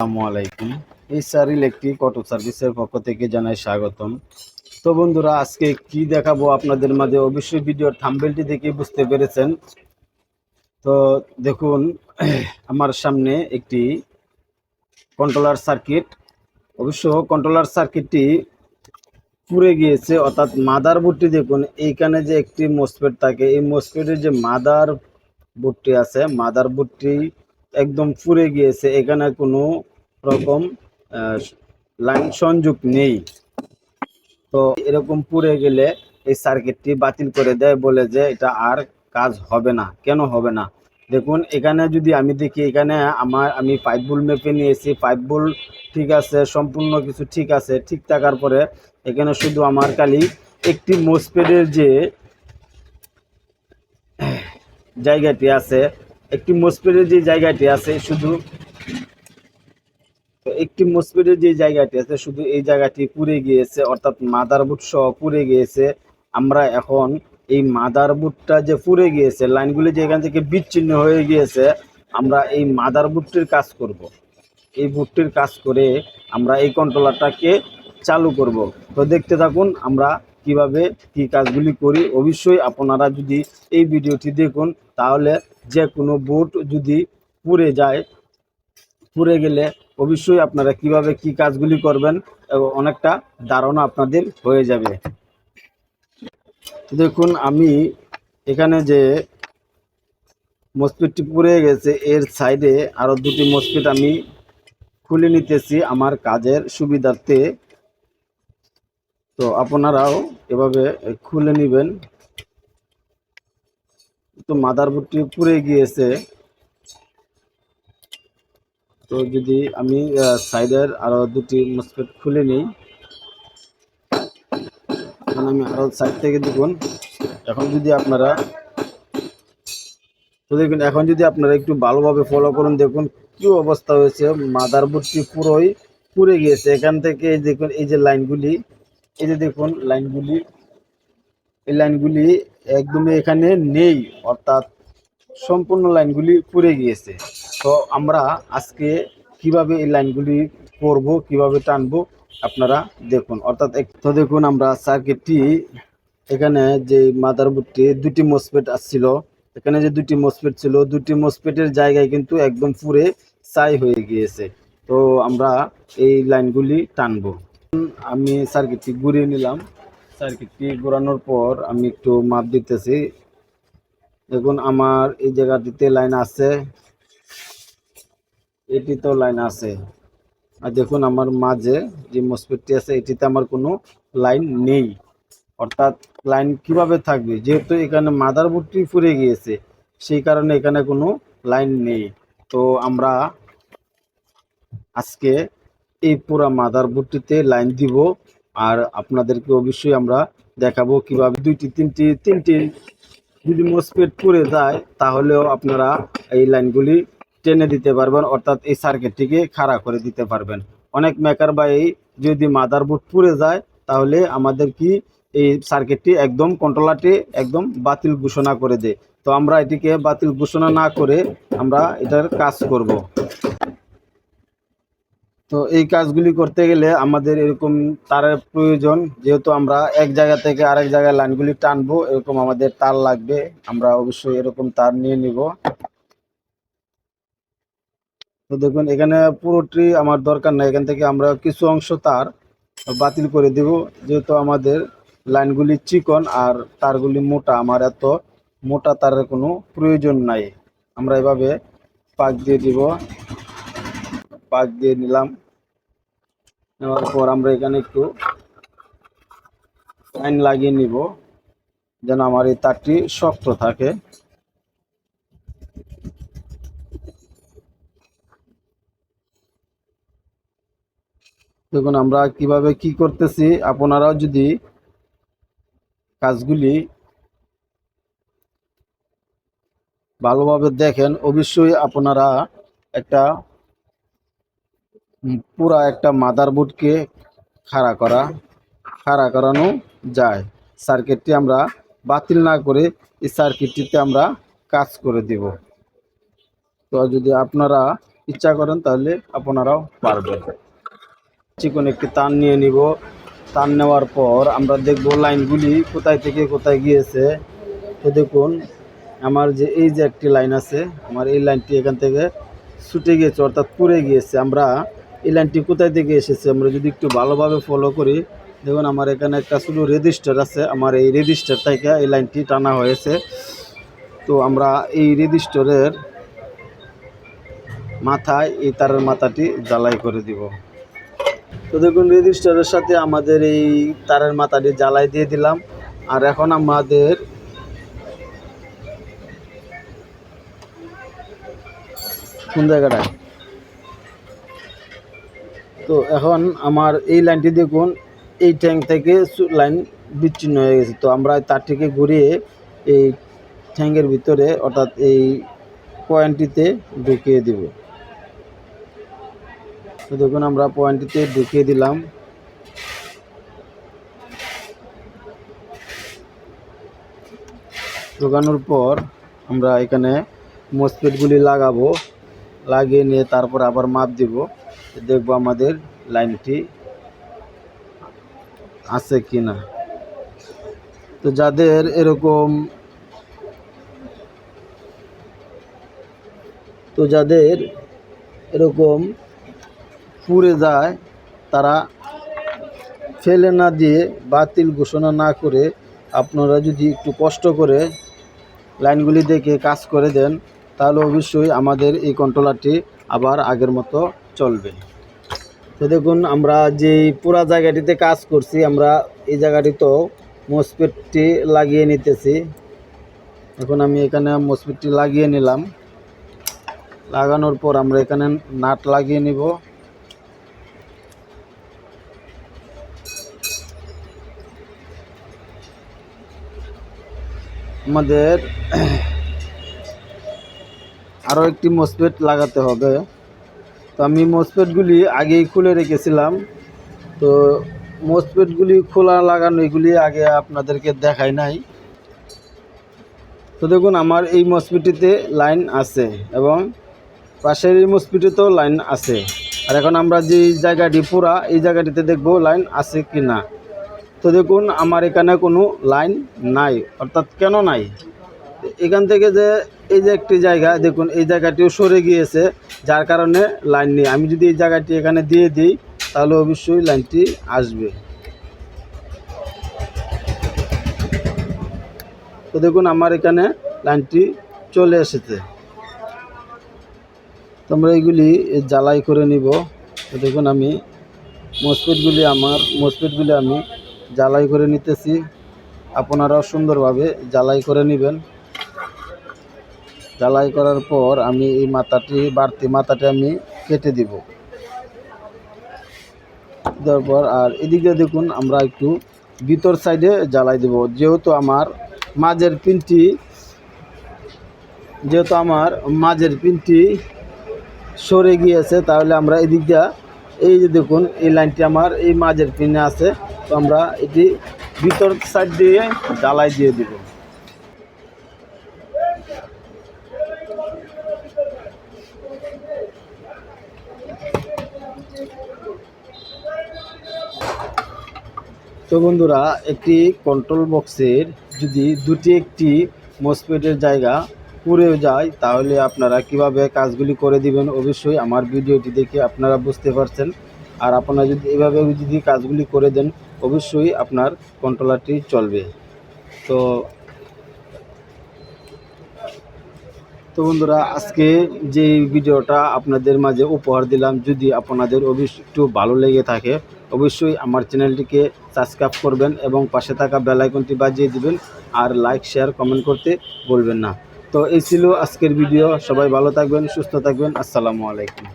আসসালামু আলাইকুম। HR electric auto সার্ভিসের পক্ষ থেকে জানাই স্বাগতম। তো বন্ধুরা, আজকে কি দেখাবো আপনাদের মাঝে, অবশ্যই ভিডিওর থাম্বনেলটি দেখে বুঝতে পেরেছেন। তো দেখুন, আমার সামনে একটি কন্ট্রোলার সার্কিট। অবশ্য কন্ট্রোলার সার্কিটটি পুড়ে গিয়েছে, অর্থাৎ মাদার বোর্ডটি দেখুন। এইখানে যে একটি মসফেট থাকে, এই মসফেটের যে মাদার বোর্ডটি আছে, মাদার বোর্ডটি একদম পুড়ে গিয়েছে। এখানে কোনো রকম লাইন সংযোগ নেই। তো এরকম পুড়ে গেলে এই সার্কিটটি বাতিল করে দেয়, বলে যে এটা আর কাজ হবে না। কেন হবে না? দেখুন, এখানে যদি আমি দেখি, এখানে আমি 5 ভোল্ট মেপে নিয়েছি। 5 ভোল্ট ঠিক আছে, সম্পূর্ণ কিছু ঠিক আছে। ঠিক থাকার পরে এখানে শুধু আমার খালি একটি মোসপেডের যে জায়গাটি আছে, একটি মোসপেডের যে জায়গাটি আছে, শুধু একটি মসফেটের যে জায়গাটি আছে, শুধু এই জায়গাটি পুড়ে গিয়েছে, অর্থাৎ মাদারবোর্ড সহ পুড়ে গিয়েছে। আমরা এখন এই মাদারবোর্ডটা যে পুড়ে গিয়েছে, লাইনগুলি যে এখান থেকে বিচ্ছিন্ন হয়ে গিয়েছে, আমরা এই মাদারবোর্ডটির কাজ করব। এই বোর্ডটির কাজ করে আমরা এই কন্ট্রোলারটাকে চালু করব। তো দেখতে থাকুন আমরা কিভাবে কি কাজগুলি করি। অবশ্যই আপনারা যদি এই ভিডিওটি দেখুন, তাহলে যে কোনো বোর্ড যদি পুড়ে গেলে অবশ্যই আপনারা কিভাবে কি কাজগুলি করবেন এবং অনেকটা ধারণা আপনাদের হয়ে যাবে। দেখুন, আমি এখানে যে মসফেটটি পুড়ে গেছে, এর সাইডে আরও দুটি মসফেট আমি খুলে নিতেছি আমার কাজের সুবিধার্থে। তো আপনারাও এভাবে খুলে নেবেন। তো মাদারবোর্ডটি পুড়ে গিয়েছে, তো যদি আমি সাইডের আরও দুটি মসফেট খুলে নিই। এখন আমি আরও সাইড থেকে দেখুন, এখন যদি আপনারা একটু ভালোভাবে ফলো করুন, দেখুন কি অবস্থা হয়েছে। মাদারবোর্ডটি পুরোই পুড়ে গিয়েছে। এখান থেকে দেখুন, এই যে লাইনগুলি, এই যে দেখুন লাইনগুলি, এই লাইনগুলি একদমই এখানে নেই, অর্থাৎ সম্পূর্ণ লাইনগুলি পুড়ে গিয়েছে। তো আমরা আজকে কিভাবে এই লাইনগুলি করব, কিভাবে টানবো, আপনারা দেখুন। অর্থাৎ তো দেখুন, আমরা সার্কিটটি, এখানে যে মাদারবোর্ডটি দুটি মসফেট আসছিল, এখানে যে দুটি মসফেট ছিল, দুটি মসফেটের জায়গায় কিন্তু একদম পুরে ছাই হয়ে গিয়েছে। তো আমরা এই লাইনগুলি টানবো। আমি সার্কিটটি ঘুরিয়ে নিলাম। সার্কিটটি ঘোরানোর পর আমি একটু মাপ দিতেছি। দেখুন, আমার এই জায়গাটিতে লাইন আছে, এটিতেও লাইন আছে। আর দেখুন, আমার মাঝে যে মসফেটটি আছে, এটিতে আমার কোনো লাইন নেই। অর্থাৎ লাইন কিভাবে থাকবে, যেহেতু এখানে মাদারবোর্ডটি পুড়ে গিয়েছে, সেই কারণে এখানে কোনো লাইন নেই। তো আমরা আজকে এই পুরো মাদারবোর্ডটিতে লাইন দিব, আর আপনাদেরকে অবশ্যই আমরা দেখাবো কিভাবে তিনটি যদি মসফেট পুড়ে যায়, তাহলেও আপনারা এই লাইনগুলি টেনে দিতে পারবেন, অর্থাৎ এই সার্কিটটিকে খাড়া করে দিতে পারবেন। অনেক মেকার বা এই যদি মাদারবোর্ড পুড়ে যায়, তাহলে আমাদের কি এই সার্কিটটি একদম কন্ট্রোলারটি একদম বাতিল ঘোষণা করে দেয়। তো আমরা এটিকে বাতিল ঘোষণা না করে আমরা এটার কাজ করব। তো এই কাজগুলি করতে গেলে আমাদের এরকম তারের প্রয়োজন, যেহেতু আমরা এক জায়গা থেকে আরেক জায়গায় লাইনগুলি টানবো, এরকম আমাদের তার লাগবে। আমরা অবশ্যই এরকম তার নিয়ে নিব। তো দেখুন, এখানে পুরোটি আমার দরকার নাই, এখান থেকে আমরা কিছু অংশ তার বাতিল করে দেব, যেহেতু আমাদের লাইনগুলি চিকন আর তারগুলি মোটা। আমার এত মোটা তারের কোনো প্রয়োজন নাই। আমরা এভাবে পাক দিয়ে দিব। পাক দিয়ে নিলাম। নেওয়ার পর আমরা এখানে একটু লাইন লাগিয়ে নিব, যেন আমার এই তারটি শক্ত থাকে। দেখুন, আমরা কিভাবে কি করতেছি, আপনারাও যদি কাজগুলি ভালোভাবে দেখেন, অবশ্যই আপনারা একটা পুরা একটা মাদারবোর্ডকে খাড়া করানো যায়। সার্কিটটি আমরা বাতিল না করে এই সার্কিটটিতে আমরা কাজ করে দেব। তো যদি আপনারা ইচ্ছা করেন তাহলে আপনারাও পারবেন। চিকন একটি তার নিয়ে নিব। তার নেওয়ার পর আমরা দেখব লাইনগুলি কোথায় থেকে কোথায় গিয়েছে। তো দেখুন আমার যে এই যে একটি লাইন আছে, আমার এই লাইনটি এখান থেকে ছুটে গিয়েছে, অর্থাৎ পুড়ে গিয়েছে। আমরা এই লাইনটি কোথায় থেকে এসেছে আমরা যদি একটু ভালোভাবে ফলো করি, দেখুন আমার এখানে একটা শুধু রেজিস্টার আছে, আমার এই রেজিস্টার থেকে এই লাইনটি টানা হয়েছে। তো আমরা এই রেজিস্টারের মাথায় এই তারের মাথাটি জ্বালাই করে দিব। তো দেখুন রেজিস্টারের সাথে আমাদের এই তারের মাথাটি জ্বালাই দিয়ে দিলাম। আর এখন আমাদের কোন জায়গাটায়, তো এখন আমার এই লাইনটি দেখুন এই ট্যাঙ্ক থেকে লাইন বিচ্ছিন্ন হয়ে গেছে। তো আমরা তারটিকে ঘুরিয়ে এই ট্যাঙ্কের ভিতরে অর্থাৎ এই পয়েন্টটিতে ঢুকিয়ে দিব। তো দেখুন আমরা পয়েন্টটিতে ঢুকিয়ে দিলাম। ঢোকানোর পর আমরা এখানে মসফেটগুলি লাগাবো, লাগিয়ে নিয়ে তারপর আবার মাপ দিব, দেখবো আমাদের লাইনটি আছে কি না। তো যাদের এরকম পুড়ে যায়, তারা ফেলে না দিয়ে বাতিল ঘোষণা না করে আপনারা যদি একটু কষ্ট করে লাইনগুলি দেখে কাজ করে দেন, তাহলে অবশ্যই আমাদের এই কন্ট্রোলারটি আবার আগের মতো চলবে। তো দেখুন আমরা যেই পুরা জায়গাটিতে কাজ করছি, আমরা এই জায়গাটিতেও মসফেটটি লাগিয়ে নিতেছি। এখন আমি এখানে মসফেটটি লাগিয়ে নিলাম। লাগানোর পর আমরা এখানে নাট লাগিয়ে নিব। আমাদের আরও একটি মসফেট লাগাতে হবে। তো আমি মসফেটগুলি আগেই খুলে রেখেছিলাম। তো মসফেটগুলি খোলা লাগানো এগুলি আগে আপনাদেরকে দেখাই নাই। তো দেখুন আমার এই মসফেটটিতে লাইন আছে এবং পাশের এই মসফেটটিতেও লাইন আছে। আর এখন আমরা যে জায়গাটি পুরা, এই জায়গাটিতে দেখব লাইন আছে কি না। তো দেখুন আমার এখানে কোনো লাইন নাই, অর্থাৎ কেন নাই, এখান থেকে যে এই যে একটি জায়গা দেখুন এই জায়গাটিও সরে গিয়েছে, যার কারণে লাইন নেই। আমি যদি এই জায়গাটি এখানে দিয়ে দিই তাহলে অবশ্যই লাইনটি আসবে। তো দেখুন আমার এখানে লাইনটি চলে এসেছে। তো আমরা এইগুলি জ্বালাই করে নিব। তো দেখুন আমি মসফেটগুলি আমি জ্বালাই করে নিতেছি। আপনারাও সুন্দরভাবে জ্বালাই করে নেবেন। জ্বালাই করার পর আমি এই বাড়তি মাথাটি আমি কেটে দিব। দেওয়ার পর আর এদিকে দেখুন আমরা একটু ভিতর সাইডে জ্বালাই দেব, যেহেতু আমার মাঝের পিনটি সরে গিয়েছে, তাহলে আমরা এদিক দিয়ে এই যে দেখুন এই লাইনটি আমার এই মাঝের পিনে আছে। তো আমরা এটি ভিতর সাইড দিয়ে জ্বালাই দিয়ে দিব। তো বন্ধুরা, একটি কন্ট্রোল বক্সের যদি একটি মসফেটের জায়গা পুড়ে যায়, তাহলে আপনারা কিভাবে কাজগুলি করে দিবেন অবশ্যই আমার ভিডিওটি দেখে আপনারা বুঝতে পারছেন। আর আপনারা যদি এভাবে যদি কাজগুলি করে দেন, অবশ্যই আপনার কন্ট্রোলারটি চলবে। তো বন্ধুরা, আজকে যে ভিডিওটা আপনাদের মাঝে উপহার দিলাম, যদি আপনাদের অবশ্যই একটু ভালো লেগে থাকে অবশ্যই আমার চ্যানেলটিকে সাবস্ক্রাইব করবেন এবং পাশে থাকা বেল আইকনটি বাজিয়ে দিবেন। আর লাইক, শেয়ার, কমেন্ট করতে বলবেন না। তো এই ছিল আজকের ভিডিও। সবাই ভালো থাকবেন, সুস্থ থাকবেন। আসসালামু আলাইকুম।